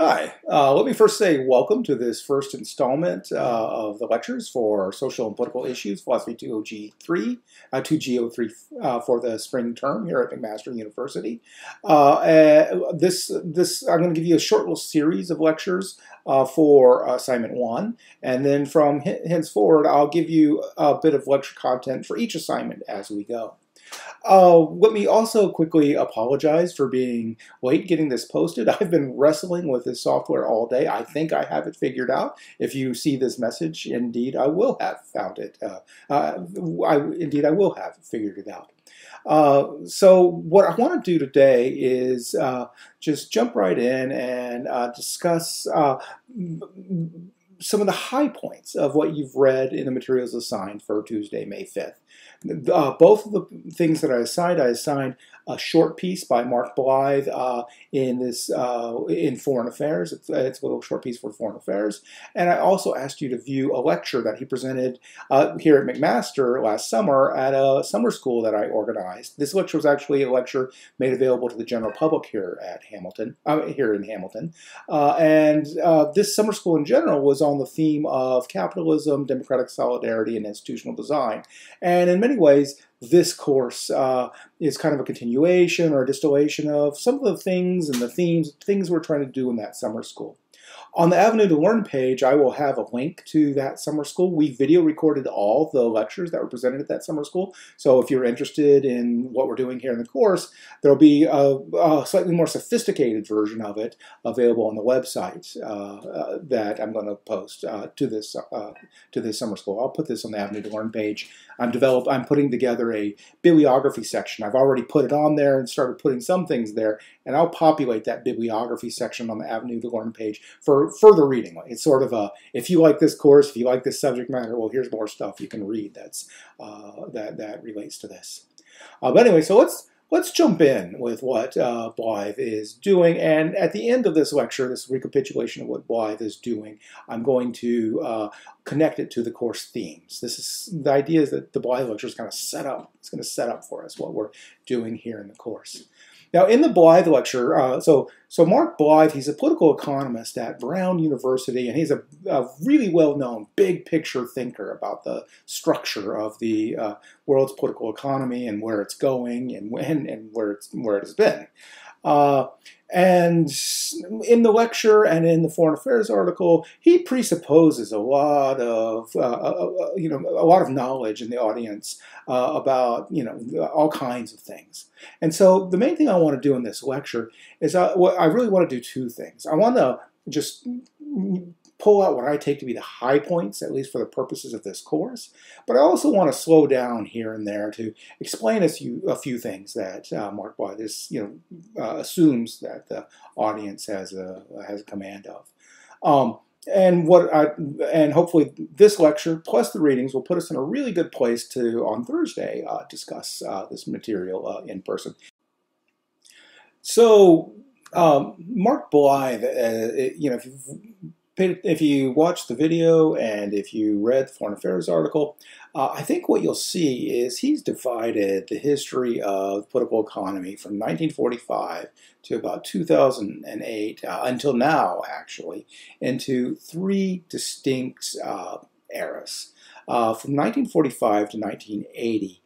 Hi, let me first say welcome to this first installment of the lectures for Social and Political Issues, Philosophy 203 for the spring term here at McMaster University. I'm going to give you a short little series of lectures for Assignment 1, and then from henceforward I'll give you a bit of lecture content for each assignment as we go. Let me also quickly apologize for being late getting this posted. I've been wrestling with this software all day. I think I have it figured out. If you see this message, indeed I will have found it. Indeed I will have figured it out. So what I want to do today is just jump right in and discuss some of the high points of what you've read in the materials assigned for Tuesday, May 5th. Both of the things that I assigned a short piece by Mark Blyth in Foreign Affairs. It's a little short piece for Foreign Affairs. And I also asked you to view a lecture that he presented here at McMaster last summer at a summer school that I organized. This lecture was actually a lecture made available to the general public here at Hamilton, this summer school in general was on the theme of capitalism, democratic solidarity, and institutional design. And in many ways, this course is kind of a continuation or a distillation of some of the things and the things we're trying to do in that summer school. On the Avenue to Learn page, I will have a link to that summer school. We video recorded all the lectures that were presented at that summer school. So if you're interested in what we're doing here in the course, there'll be a slightly more sophisticated version of it available on the website that I'm going to post to this summer school. I'll put this on the Avenue to Learn page. I'm putting together a bibliography section. I've already put it on there and started putting some things there, and I'll populate that bibliography section on the Avenue to Learn page for further reading. It's sort of if you like this course, if you like this subject matter, well, here's more stuff you can read that relates to this. But anyway, so let's jump in with what Blyth is doing. And at the end of this lecture, this recapitulation of what Blyth is doing, I'm going to connect it to the course themes. The idea is that the Blyth lecture is kind of set up. It's going to set up for us what we're doing here in the course. Now, in the Blyth lecture, so Mark Blyth, he's a political economist at Brown University, and he's a really well-known big picture thinker about the structure of the world's political economy and where it's going and where it has been. And in the lecture and in the Foreign Affairs article, he presupposes a lot of knowledge in the audience about all kinds of things. And so the main thing I want to do in this lecture is I really want to do two things. I want to just pull out what I take to be the high points, at least for the purposes of this course. But I also want to slow down here and there to explain a few things that Mark Blyth assumes that the audience has a command of. And hopefully this lecture plus the readings will put us in a really good place to, on Thursday, discuss this material in person. So Mark Blyth, if you watched the video and if you read the Foreign Affairs article, I think what you'll see is he's divided the history of political economy from 1945 to about 2008, until now actually, into three distinct eras. From 1945 to 1980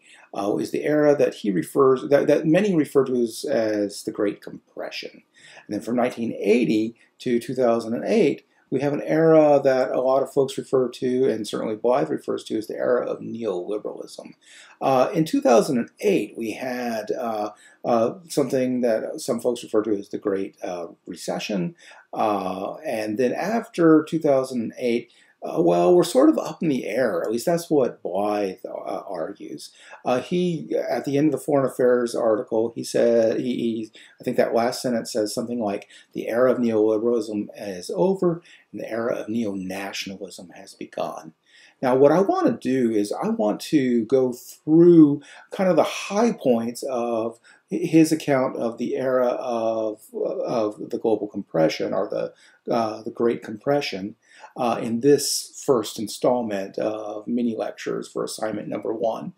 is the era that that many refer to as the Great Compression. And then from 1980 to 2008, we have an era that a lot of folks refer to, and certainly Blyth refers to, as the era of neoliberalism. In 2008, we had something that some folks refer to as the Great Recession. And then after 2008, well, we're sort of up in the air. At least that's what Blyth argues. He, at the end of the Foreign Affairs article, he said, I think that last sentence says something like, the era of neoliberalism is over and the era of neo-nationalism has begun. Now, what I want to do is I want to go through kind of the high points of his account of the era of the global compression, or the Great Compression, in this first installment of mini lectures for assignment number 1.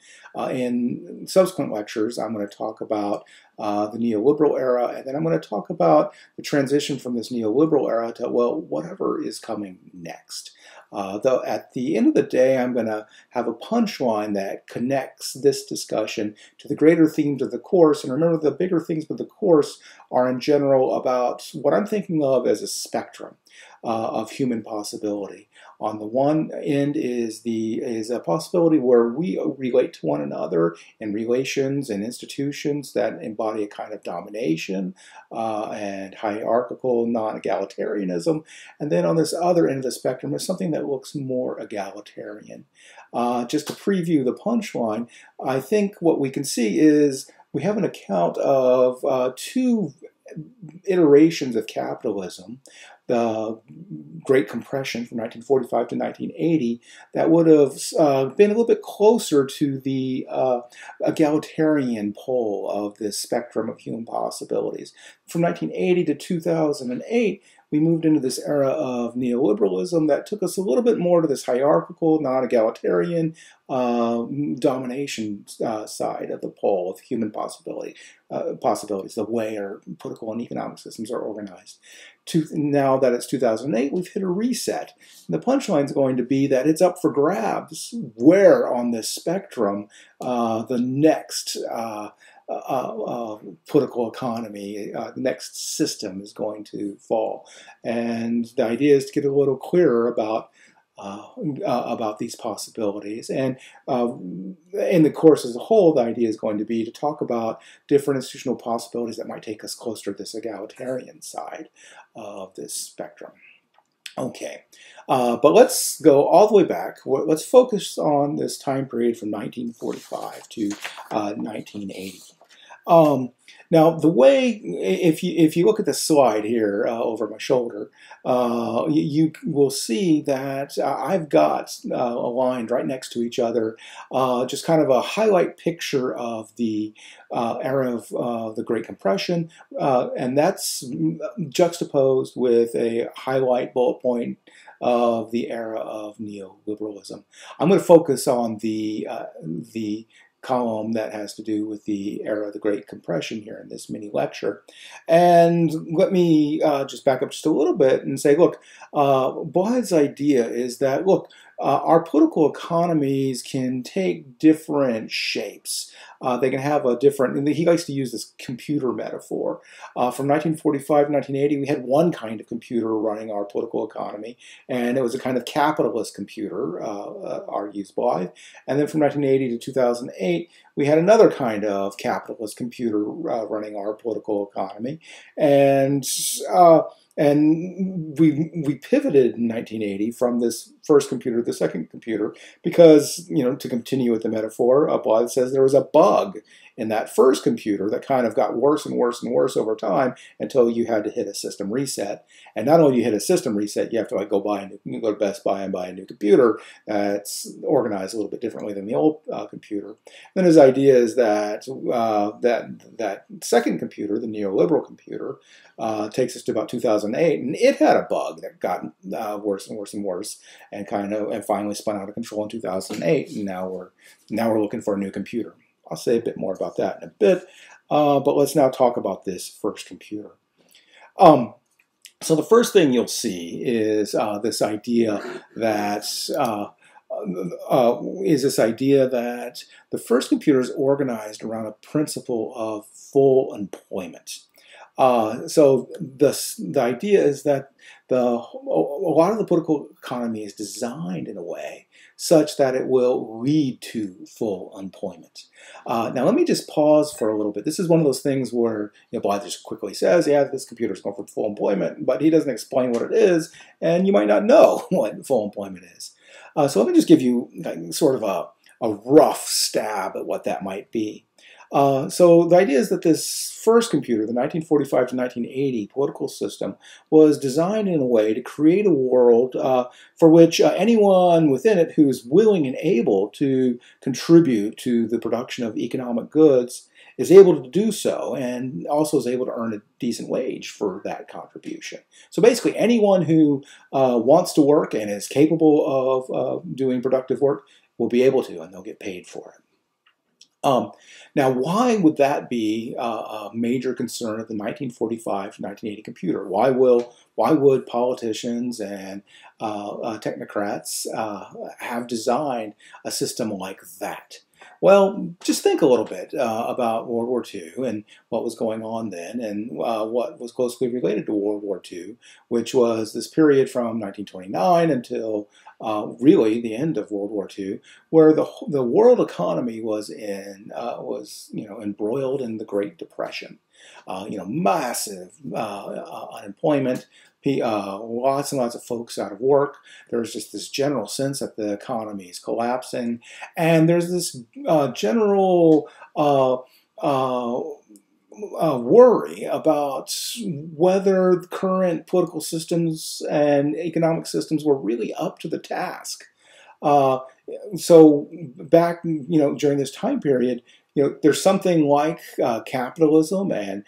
In subsequent lectures, I'm going to talk about the neoliberal era, and then I'm going to talk about the transition from this neoliberal era to, well, whatever is coming next. Though at the end of the day, I'm going to have a punchline that connects this discussion to the greater themes of the course. And remember, the bigger themes of the course are in general about what I'm thinking of as a spectrum of human possibility. On the one end is a possibility where we relate to one another in relations and institutions that embody a kind of domination and hierarchical non-egalitarianism. And then on this other end of the spectrum is something that looks more egalitarian. Just to preview the punchline, I think what we can see is we have an account of two iterations of capitalism, the Great Compression from 1945 to 1980, that would have been a little bit closer to the egalitarian pole of this spectrum of human possibilities. From 1980 to 2008, we moved into this era of neoliberalism that took us a little bit more to this hierarchical, non-egalitarian domination side of the pole of human possibilities, the way our political and economic systems are organized. Now that it's 2008, we've hit a reset. And the punchline is going to be that it's up for grabs where on this spectrum the next political economy, the next system is going to fall. And the idea is to get a little clearer about these possibilities. And in the course as a whole, the idea is going to be to talk about different institutional possibilities that might take us closer to this egalitarian side of this spectrum. Okay, but let's go all the way back. Let's focus on this time period from 1945 to 1980. Now, the way, if you look at the slide here over my shoulder, you will see that I've got aligned right next to each other just kind of a highlight picture of the era of the Great Compression, and that's juxtaposed with a highlight bullet point of the era of neoliberalism. I'm going to focus on the column that has to do with the era of the Great Compression here in this mini lecture. And let me just back up just a little bit and say, look, Blyth's idea is that, look, our political economies can take different shapes. They can have a different, and he likes to use this computer metaphor. From 1945 to 1980, we had one kind of computer running our political economy, and it was a kind of capitalist computer, argues Blyth. And then from 1980 to 2008, we had another kind of capitalist computer running our political economy. And we pivoted in 1980 from this first computer to the second computer because, you know, to continue with the metaphor, Blyth says there was a bug in that first computer that kind of got worse and worse and worse over time until you had to hit a system reset. And not only you hit a system reset, you have to like go to Best Buy and buy a new computer that's organized a little bit differently than the old computer. Then his idea is that that second computer, the neoliberal computer, takes us to about 2008, and it had a bug that got worse and worse and worse, and finally spun out of control in 2008. And now we're looking for a new computer. I'll say a bit more about that in a bit, but let's now talk about this first computer. So the first thing you'll see is this idea that the first computer is organized around a principle of full employment. So the idea is that a lot of the political economy is designed in a way such that it will lead to full employment. Now let me just pause for a little bit. This is one of those things where Blyth just quickly says, yeah, this computer is going for full employment, but he doesn't explain what it is, and you might not know what full employment is. So let me just give you sort of a rough stab at what that might be. So the idea is that this first computer, the 1945 to 1980 political system, was designed in a way to create a world for which anyone within it who is willing and able to contribute to the production of economic goods is able to do so, and also is able to earn a decent wage for that contribution. So basically anyone who wants to work and is capable of doing productive work will be able to, and they'll get paid for it. Um, Now, why would that be a major concern of the 1945 to 1980 computer? Why would politicians and technocrats have designed a system like that? Well, just think a little bit about World War II and what was going on then, and what was closely related to World War II, which was this period from 1929 until really the end of World War II, where the world economy was embroiled in the Great Depression. Massive unemployment, lots and lots of folks out of work. There's just this general sense that the economy is collapsing, and there's this general worry about whether current political systems and economic systems were really up to the task. Uh, so back, during this time period, there's something like capitalism and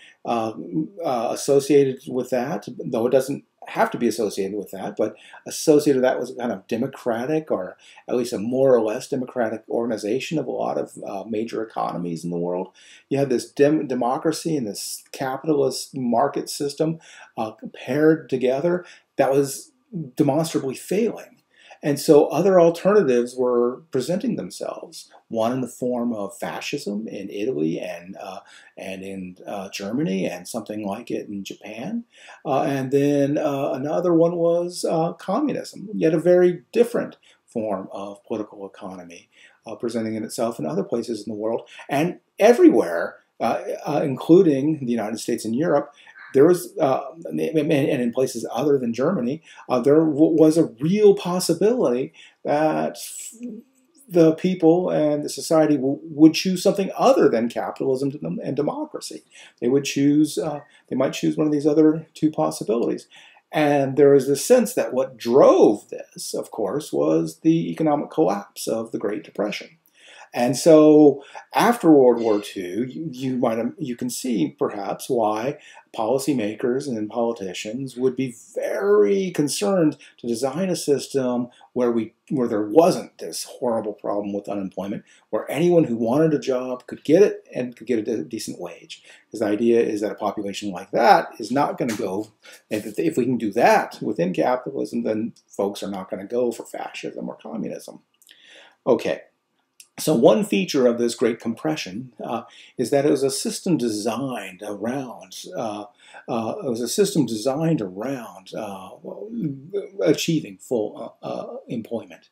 associated with that, though it doesn't have to be associated with that, but associated with that was a kind of democratic, or at least a more or less democratic organization of a lot of major economies in the world. You had this democracy and this capitalist market system paired together that was demonstrably failing. And so other alternatives were presenting themselves. One in the form of fascism in Italy and in Germany, and something like it in Japan. And then another one was communism, yet a very different form of political economy, presenting itself in other places in the world and everywhere, including the United States and Europe. There was, and in places other than Germany, there was a real possibility that the people and the society would choose something other than capitalism and democracy. They would choose, they might choose one of these other two possibilities. And there is this sense that what drove this, of course, was the economic collapse of the Great Depression. And so after World War II, you can see perhaps why policymakers and politicians would be very concerned to design a system where there wasn't this horrible problem with unemployment, where anyone who wanted a job could get it and could get a decent wage. Because the idea is that a population like that is not going to go, if we can do that within capitalism, then folks are not going to go for fascism or communism. Okay. So one feature of this Great Compression is that it was a system designed around achieving full employment.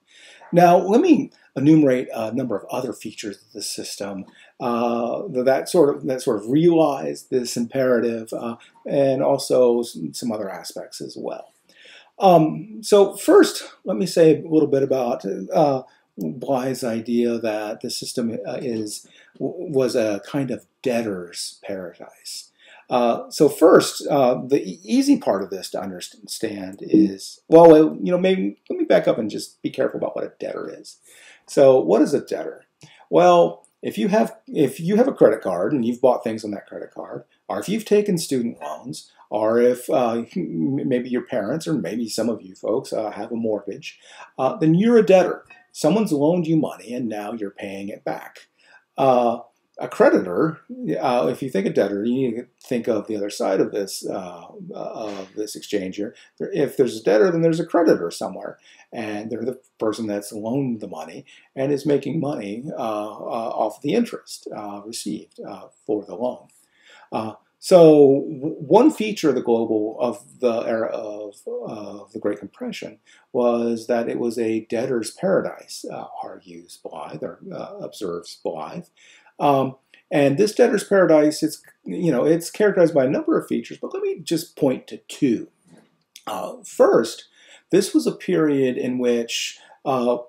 Now, let me enumerate a number of other features of the system that sort of realize this imperative, and also some other aspects as well. So first, let me say a little bit about Blyth's idea that the system was a kind of debtor's paradise. So first, the easy part of this to understand is, maybe let me back up and just be careful about what a debtor is. So what is a debtor? Well, if you have a credit card and you've bought things on that credit card, or if you've taken student loans, or if maybe your parents or maybe some of you folks have a mortgage, then you're a debtor. Someone's loaned you money and now you're paying it back. A creditor, if you think of debtor, you need to think of the other side of this exchange here. If there's a debtor, then there's a creditor somewhere, and they're the person that's loaned the money and is making money off the interest received for the loan. So one feature of the era of the Great Compression was that it was a debtor's paradise, argues Blyth, or observes Blyth. And this debtor's paradise, it's characterized by a number of features, but let me just point to two. First, this was a period in which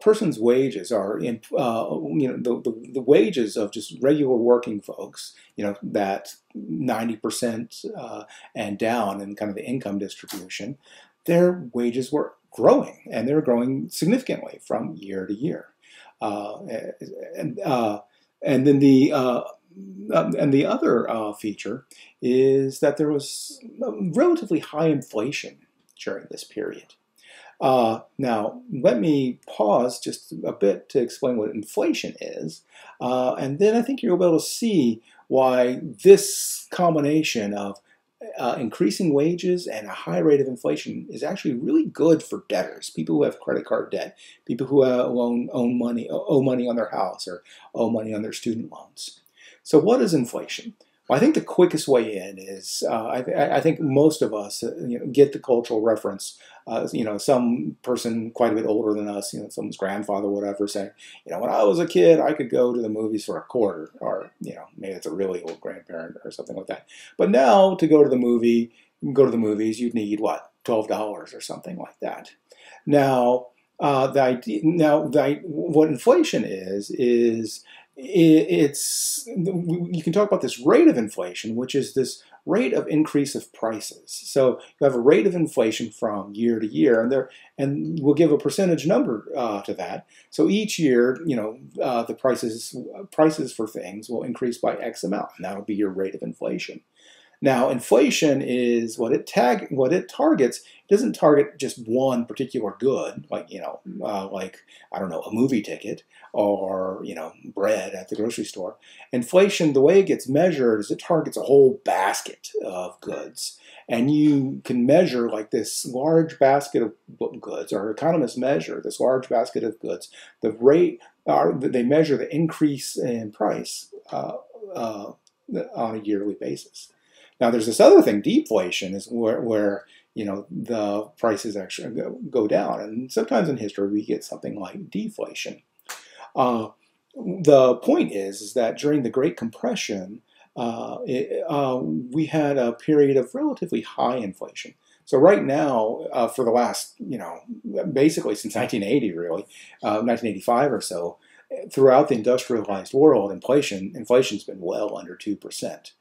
person's wages are, the wages of just regular working folks, that 90% and down in kind of the income distribution, their wages were growing, and they were growing significantly from year to year. And then the other feature is that there was relatively high inflation during this period. Now, let me pause just a bit to explain what inflation is, and then I think you'll be able to see why this combination of increasing wages and a high rate of inflation is actually really good for debtors, people who have credit card debt, people who owe money on their house or owe money on their student loans. So what is inflation? Well, I think the quickest way in is I think most of us get the cultural reference. Some person quite a bit older than us, someone's grandfather, whatever, saying, when I was a kid, I could go to the movies for a quarter, or maybe it's a really old grandparent or something like that. But now to go to the movies, you'd need what, $12 or something like that. Now, what inflation is you can talk about this rate of inflation, which is this rate of increase of prices. So you have a rate of inflation from year to year, and we'll give a percentage number to that. So each year, the prices for things will increase by X amount, and that'll be your rate of inflation. Now, inflation is what it targets. It doesn't target just one particular good, like I don't know, a movie ticket or bread at the grocery store. Inflation, the way it gets measured is it targets a whole basket of goods, and you can measure like this large basket of goods, or economists measure this large basket of goods. The rate they measure the increase in price on a yearly basis. Now, there's this other thing, deflation, is where the prices actually go down. And sometimes in history, we get something like deflation. The point is that during the Great Compression, we had a period of relatively high inflation. So right now, for the last, basically since 1980, really, 1985 or so, throughout the industrialized world, inflation's been well under 2%.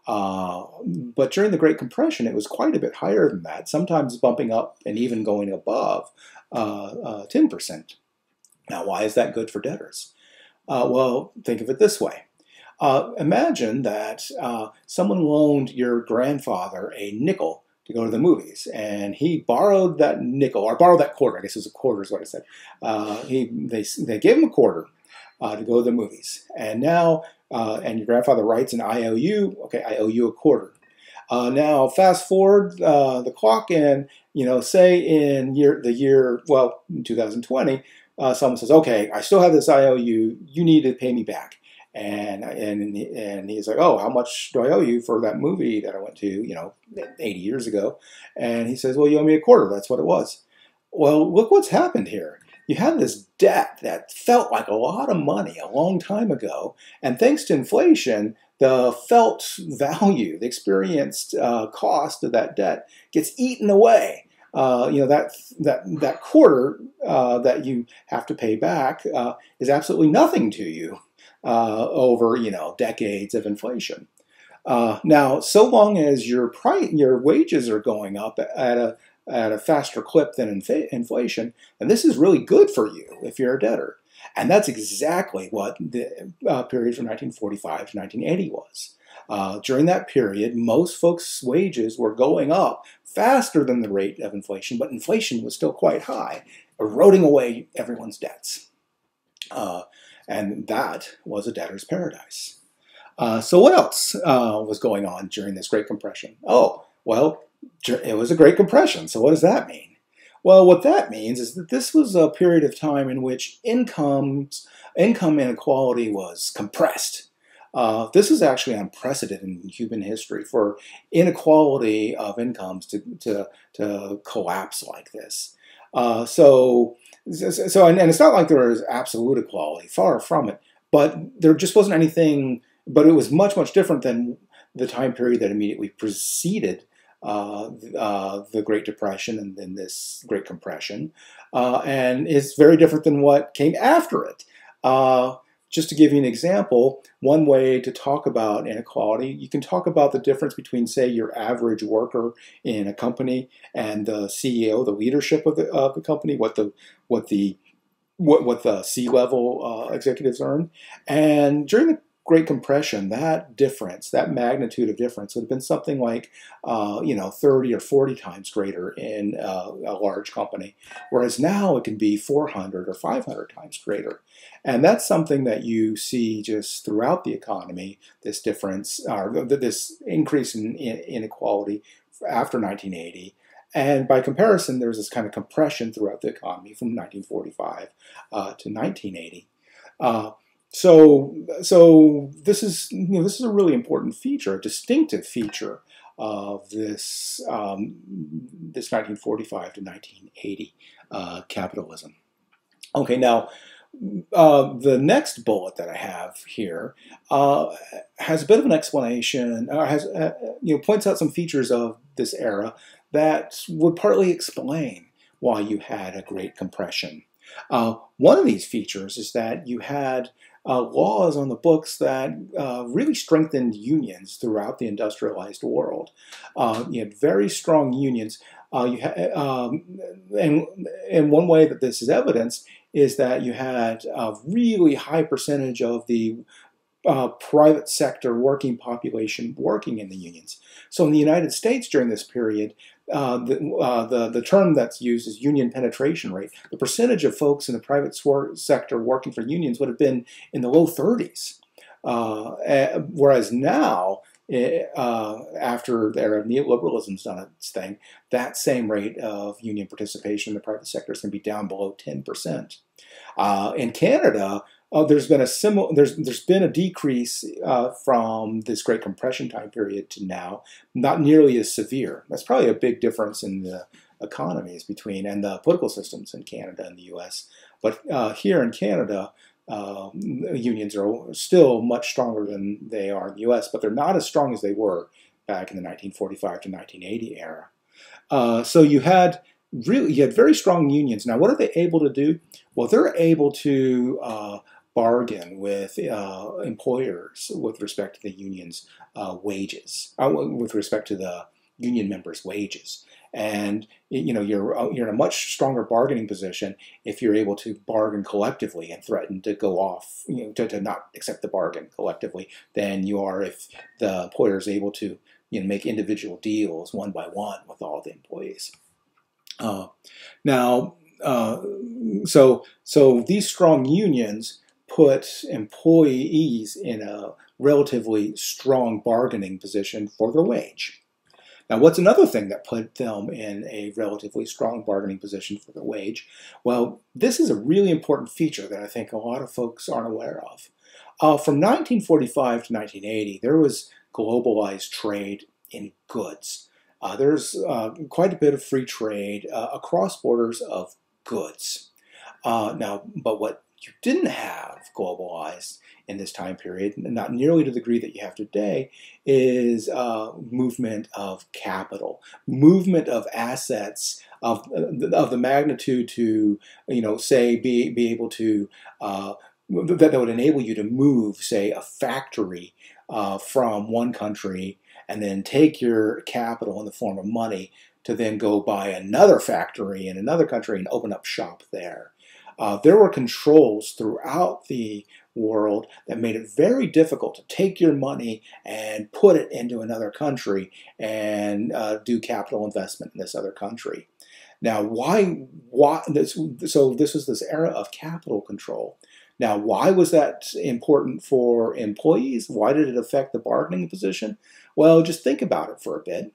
But during the Great Compression, it was quite a bit higher than that, sometimes bumping up and even going above 10%. Now, why is that good for debtors? Well, think of it this way. Imagine that someone loaned your grandfather a nickel to go to the movies, and he borrowed that nickel, or borrowed that quarter. I guess it was a quarter is what I said. They gave him a quarter to go to the movies, and now and your grandfather writes an IOU. Okay, I owe you a quarter. Now fast forward the clock, and say in in 2020, someone says, okay, I still have this IOU. You need to pay me back. And he's like, oh, how much do I owe you for that movie that I went to 80 years ago? And he says, well, you owe me a quarter. That's what it was. Well, look what's happened here. You had this debt that felt like a lot of money a long time ago, and thanks to inflation, the felt value, the experienced cost of that debt gets eaten away. That quarter that you have to pay back is absolutely nothing to you over decades of inflation. Now, so long as your wages are going up at a faster clip than inflation, and this is really good for you if you're a debtor. And that's exactly what the period from 1945 to 1980 was. During that period, most folks' wages were going up faster than the rate of inflation, but inflation was still quite high, eroding away everyone's debts. And that was a debtor's paradise. So what else was going on during this Great Compression? Oh, well, it was a Great Compression. So what does that mean? Well, what that means is that this was a period of time in which income inequality was compressed. This is actually unprecedented in human history for inequality of incomes to collapse like this. And it's not like there was absolute equality, far from it, but there just wasn't anything, but it was much, much different than the time period that immediately preceded the Great Depression and then this Great Compression, and it's very different than what came after it. Just to give you an example, one way to talk about inequality, you can talk about the difference between, say, your average worker in a company and the CEO, the leadership of the company, what the C-level executives earn. And during Great Compression, that difference, that magnitude of difference would have been something like, 30 or 40 times greater in a large company, whereas now it can be 400 or 500 times greater. And that's something that you see just throughout the economy, this difference, or this increase in inequality after 1980. And by comparison, there's this kind of compression throughout the economy from 1945 to 1980. So this is a really important feature, a distinctive feature of this 1945 to 1980 capitalism. Okay, now the next bullet that I have here has a bit of an explanation, points out some features of this era that would partly explain why you had a Great Compression. One of these features is that you had laws on the books that really strengthened unions throughout the industrialized world. You had very strong unions. And one way that this is evidenced is that you had a really high percentage of the private sector working population working in the unions. So in the United States during this period, the term that's used is union penetration rate. The percentage of folks in the private sector working for unions would have been in the low 30s. Whereas now, after the era of neoliberalism's done its thing, that same rate of union participation in the private sector is going to be down below 10%. In Canada, there's been a decrease from this Great Compression time period to now, not nearly as severe. That's probably a big difference in the economies and the political systems in Canada and the U.S. But here in Canada, unions are still much stronger than they are in the U.S., but they're not as strong as they were back in the 1945 to 1980 era. So you had very strong unions. Now, what are they able to do? Well, they're able to bargain with employers with respect to the union's wages, with respect to the union members' wages. And you're in a much stronger bargaining position if you're able to bargain collectively and threaten to go off, to not accept the bargain collectively, than you are if the employer is able to make individual deals one by one with all the employees. So these strong unions put employees in a relatively strong bargaining position for their wage. Now, what's another thing that put them in a relatively strong bargaining position for their wage? Well, this is a really important feature that I think a lot of folks aren't aware of. From 1945 to 1980, there was globalized trade in goods. There's quite a bit of free trade across borders of goods. But what you didn't have globalized in this time period, not nearly to the degree that you have today, is movement of capital, movement of assets of the magnitude to, say, be able to, that would enable you to move, say, a factory from one country and then take your capital in the form of money to then go buy another factory in another country and open up shop there. There were controls throughout the world that made it very difficult to take your money and put it into another country and do capital investment in this other country. Now, so this was this era of capital control. Now, why was that important for employees? Why did it affect the bargaining position? Well, just think about it for a bit.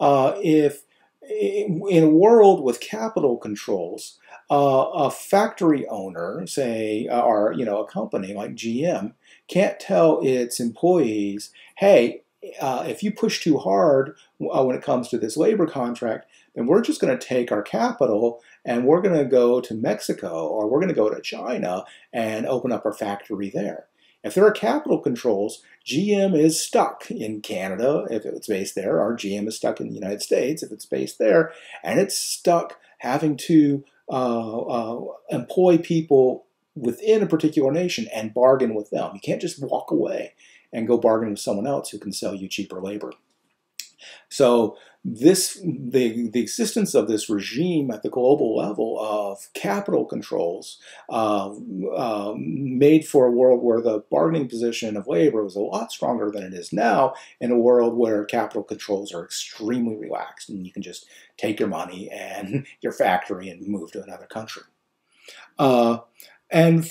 If in a world with capital controls, a factory owner, say, or a company like GM, can't tell its employees, hey, if you push too hard when it comes to this labor contract, then we're just going to take our capital and we're going to go to Mexico or we're going to go to China and open up our factory there. If there are capital controls, GM is stuck in Canada if it's based there, or GM is stuck in the United States if it's based there, and it's stuck having to employ people within a particular nation and bargain with them. You can't just walk away and go bargain with someone else who can sell you cheaper labor. So the existence of this regime at the global level of capital controls made for a world where the bargaining position of labor was a lot stronger than it is now, in a world where capital controls are extremely relaxed and you can just take your money and your factory and move to another country. And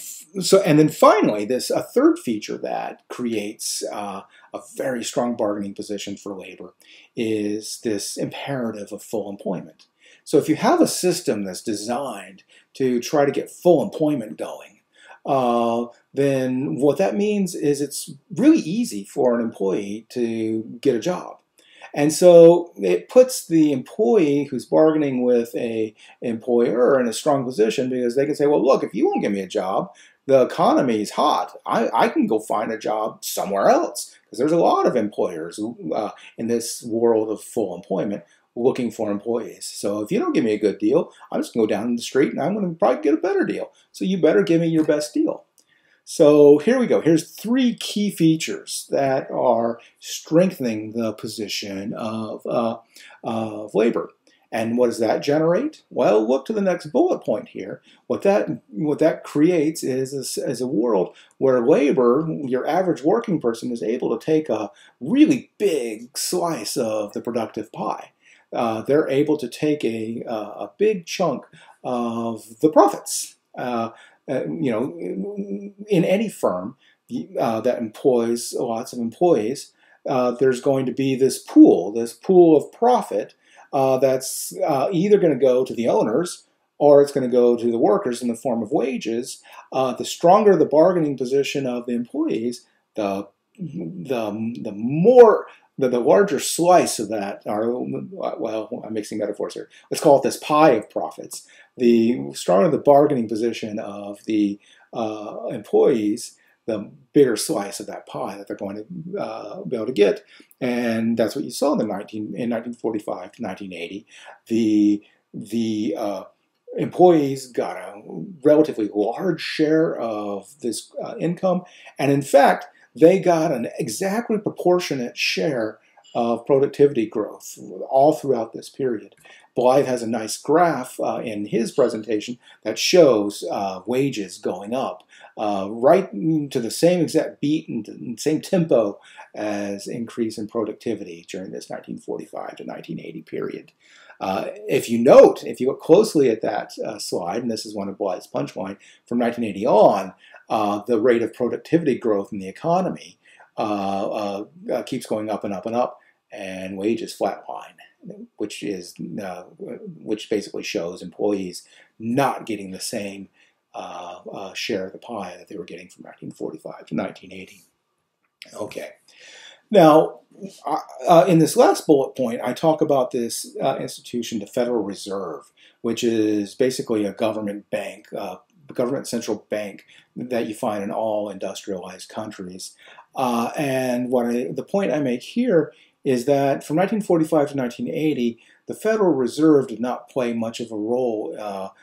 then finally, a third feature that creates a very strong bargaining position for labor is this imperative of full employment. So if you have a system that's designed to try to get full employment going, then what that means is it's really easy for an employee to get a job. And so it puts the employee who's bargaining with an employer in a strong position, because they can say, well, look, if you won't give me a job, the economy is hot. I can go find a job somewhere else, because there's a lot of employers in this world of full employment looking for employees. So if you don't give me a good deal, I'm just going to go down the street and I'm going to probably get a better deal. So you better give me your best deal. So here we go. Here's 3 key features that are strengthening the position of labor. And what does that generate? Well, look to the next bullet point here. What that creates is a world where labor, your average working person, is able to take a really big slice of the productive pie. They're able to take a big chunk of the profits. In any firm that employs lots of employees, there's going to be this pool of profit that's either going to go to the owners or it's going to go to the workers in the form of wages. The stronger the bargaining position of the employees, the larger slice of that, well, I'm mixing metaphors here. Let's call it this pie of profits. The stronger the bargaining position of the employees, the bigger slice of that pie that they're going to be able to get. And that's what you saw in 1945 to 1980. The employees got a relatively large share of this income, and in fact, they got an exactly proportionate share of productivity growth all throughout this period. Blyth has a nice graph in his presentation that shows wages going up right to the same exact beat and same tempo as increase in productivity during this 1945 to 1980 period. If you look closely at that slide, and this is one of Blyth's punchline, from 1980 on, the rate of productivity growth in the economy keeps going up and up and up, and wages flatline, which basically shows employees not getting the same share of the pie that they were getting from 1945 to 1980. Okay. Now, in this last bullet point, I talk about this institution, the Federal Reserve, which is basically a government bank, government central bank that you find in all industrialized countries. And the point I make here is that from 1945 to 1980, the Federal Reserve did not play much of a role.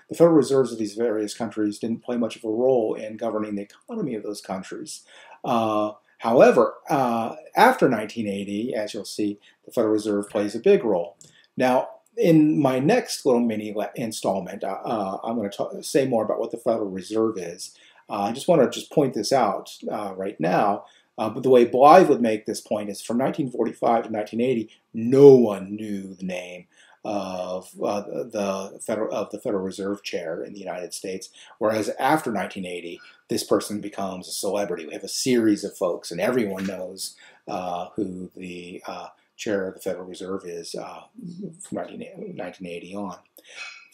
The Federal Reserves of these various countries didn't play much of a role in governing the economy of those countries. However, after 1980, as you'll see, the Federal Reserve plays a big role. Now, in my next little mini installment, I'm going to say more about what the Federal Reserve is. I just want to point this out right now. But the way Blyth would make this point is from 1945 to 1980, no one knew the name of the Federal Reserve Chair in the United States, whereas after 1980, this person becomes a celebrity. We have a series of folks, and everyone knows who the Chair of the Federal Reserve is from 1980 on.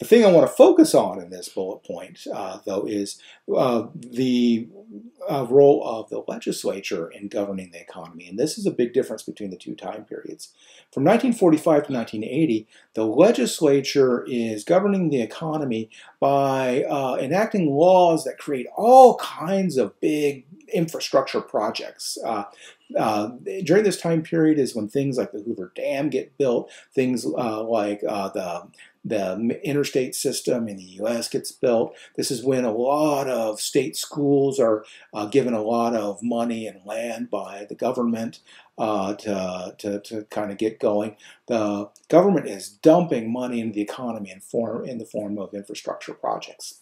The thing I want to focus on in this bullet point, though, is the role of the legislature in governing the economy. And this is a big difference between the two time periods. From 1945 to 1980, the legislature is governing the economy by enacting laws that create all kinds of big infrastructure projects. During this time period is when things like the Hoover Dam get built, things like the the interstate system in the U.S. gets built. This is when a lot of state schools are given a lot of money and land by the government to kind of get going. The government is dumping money into the economy in the form of infrastructure projects.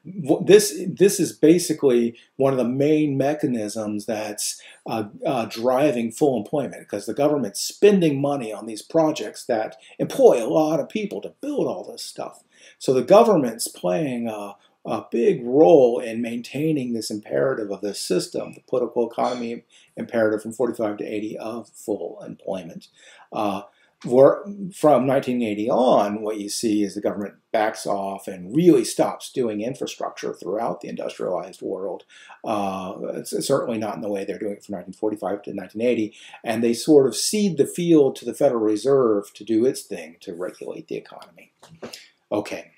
This is basically one of the main mechanisms that's driving full employment, because the government's spending money on these projects that employ a lot of people to build all this stuff. So the government's playing a big role in maintaining this imperative of this system, the political economy imperative from 45 to 80 of full employment. From 1980 on, what you see is the government backs off and really stops doing infrastructure throughout the industrialized world. It's certainly not in the way they're doing it from 1945 to 1980. And they sort of cede the field to the Federal Reserve to do its thing to regulate the economy. Okay.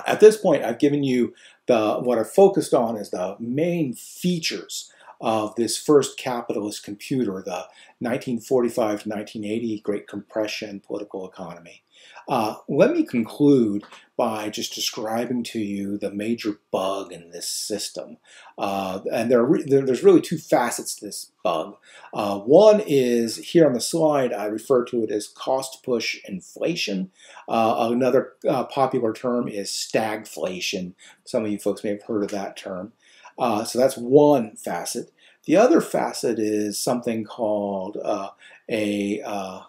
At this point, I've given you what I've focused on is the main features of this first capitalist computer, the 1945 to 1980 Great Compression political economy. Let me conclude by just describing to you the major bug in this system. And there's really two facets to this bug. One is, here on the slide, I refer to it as cost-push inflation. Another popular term is stagflation. Some of you folks may have heard of that term. So that's one facet. The other facet is something called a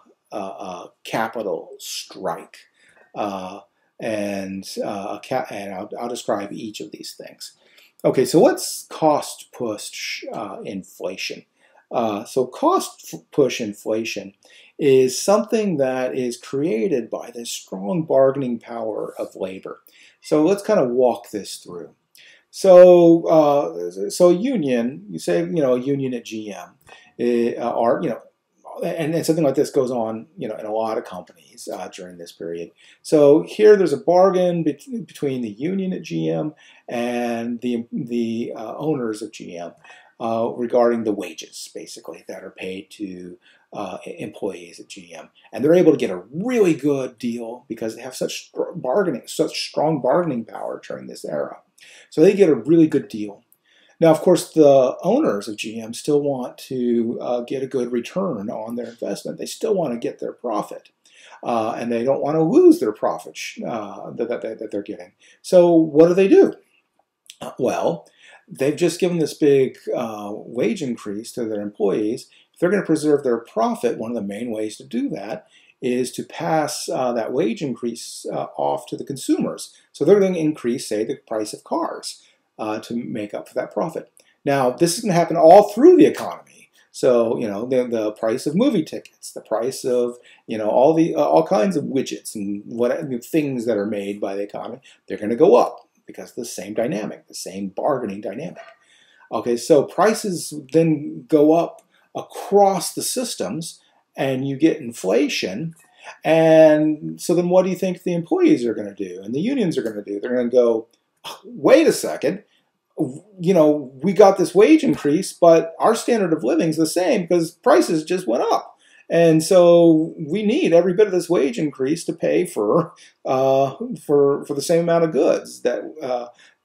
capital strike. And I'll describe each of these things. Okay, so what's cost-push inflation? So cost-push inflation is something that is created by the strong bargaining power of labor. So let's kind of walk this through. So union, you say, a union at GM, and something like this goes on, in a lot of companies during this period. So here there's a bargain between the union at GM and the owners of GM regarding the wages, basically, that are paid to employees at GM. And they're able to get a really good deal because they have such strong bargaining power during this era. So they get a really good deal. Now, of course, the owners of GM still want to get a good return on their investment. They still want to get their profit. And they don't want to lose their profit that they're getting. So what do? Well, they've just given this big wage increase to their employees. If they're going to preserve their profit, one of the main ways to do that is to pass that wage increase off to the consumers. So they're going to increase, say, the price of cars to make up for that profit. Now, this is going to happen all through the economy. So, the price of movie tickets, the price of, all kinds of widgets and things that are made by the economy, they're going to go up because of the same dynamic, the same bargaining dynamic. Okay, so prices then go up across the systems, and you get inflation. And so then what do you think the employees are going to do and the unions are going to do? They're going to go, wait a second, we got this wage increase, but our standard of living is the same because prices just went up. And so we need every bit of this wage increase to pay for the same amount of goods that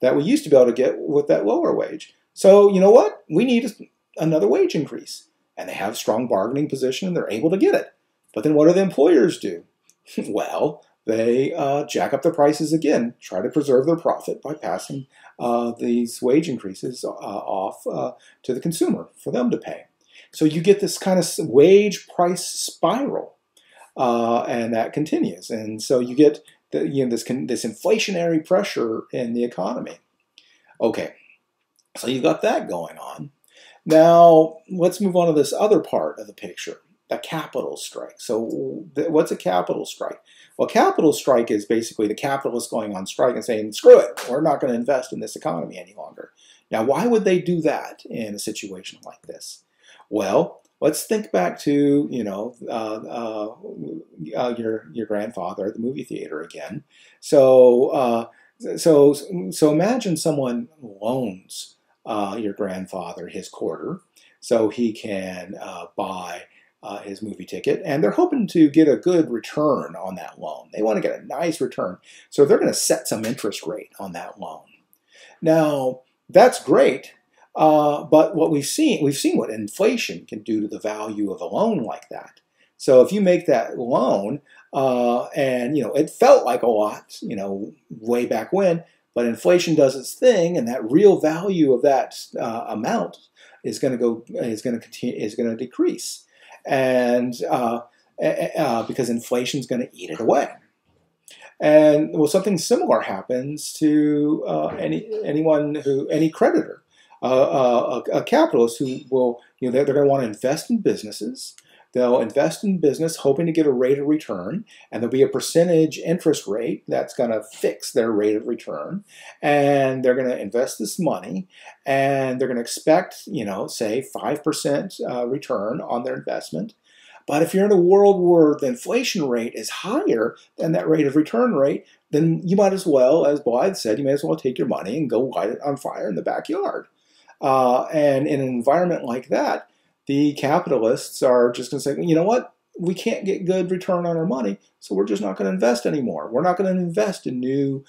we used to be able to get with that lower wage. So you know what? We need another wage increase. And they have a strong bargaining position, and they're able to get it. But then what do the employers do? Well, they jack up the prices again, try to preserve their profit by passing these wage increases off to the consumer for them to pay. So you get this kind of wage price spiral, and that continues. And so you get this inflationary pressure in the economy. Okay, so you've got that going on. Now, let's move on to this other part of the picture, the capital strike. So what's a capital strike? Well, capital strike is basically the capitalists going on strike and saying, screw it, we're not going to invest in this economy any longer. Now, why would they do that in a situation like this? Well, let's think back to, your grandfather at the movie theater again. So imagine someone loans your grandfather his quarter so he can buy his movie ticket, and they're hoping to get a good return on that loan. They want to get a nice return. So they're going to set some interest rate on that loan. Now, that's great, but what we've seen what inflation can do to the value of a loan like that. So if you make that loan, and it felt like a lot, way back when, but inflation does its thing, and that real value of that amount is going to decrease, and because inflation is going to eat it away. And well, something similar happens to any creditor, a capitalist who will, they're going to want to invest in businesses. They'll invest in business hoping to get a rate of return, and there'll be a percentage interest rate that's going to fix their rate of return. And they're going to invest this money, and they're going to expect, say 5% return on their investment. But if you're in a world where the inflation rate is higher than that rate of return rate, then you might as well, as Blyth said, you may as well take your money and go light it on fire in the backyard. And in an environment like that, the capitalists are just going to say, you know what, we can't get good return on our money, so we're just not going to invest anymore. We're not going to invest in new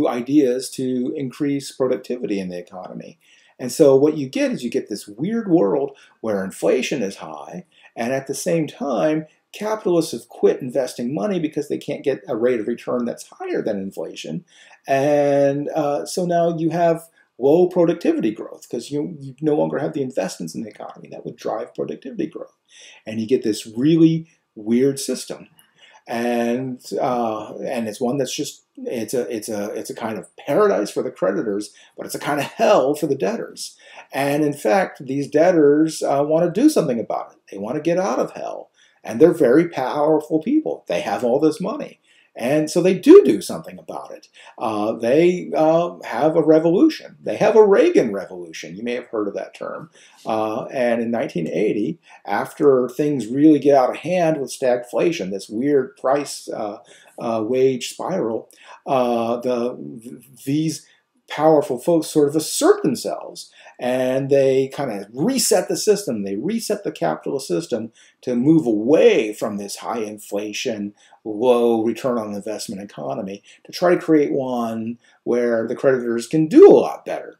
ideas to increase productivity in the economy. And so what you get is you get this weird world where inflation is high, and at the same time, capitalists have quit investing money because they can't get a rate of return that's higher than inflation. And so now you have low productivity growth because you no longer have the investments in the economy that would drive productivity growth. And you get this really weird system. And it's one that's just it's a kind of paradise for the creditors, but it's a kind of hell for the debtors. And in fact, these debtors want to do something about it. They want to get out of hell, and they're very powerful people. They have all this money, and so they do something about it. They have a revolution. They have a Reagan revolution. You may have heard of that term. And in 1980, after things really get out of hand with stagflation, this weird price wage spiral, these powerful folks sort of assert themselves, and they kind of reset the system. They reset the capitalist system to move away from this high inflation, low return on investment economy to try to create one where the creditors can do a lot better.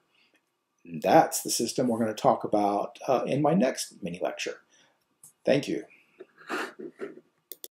And that's the system we're going to talk about in my next mini lecture. Thank you.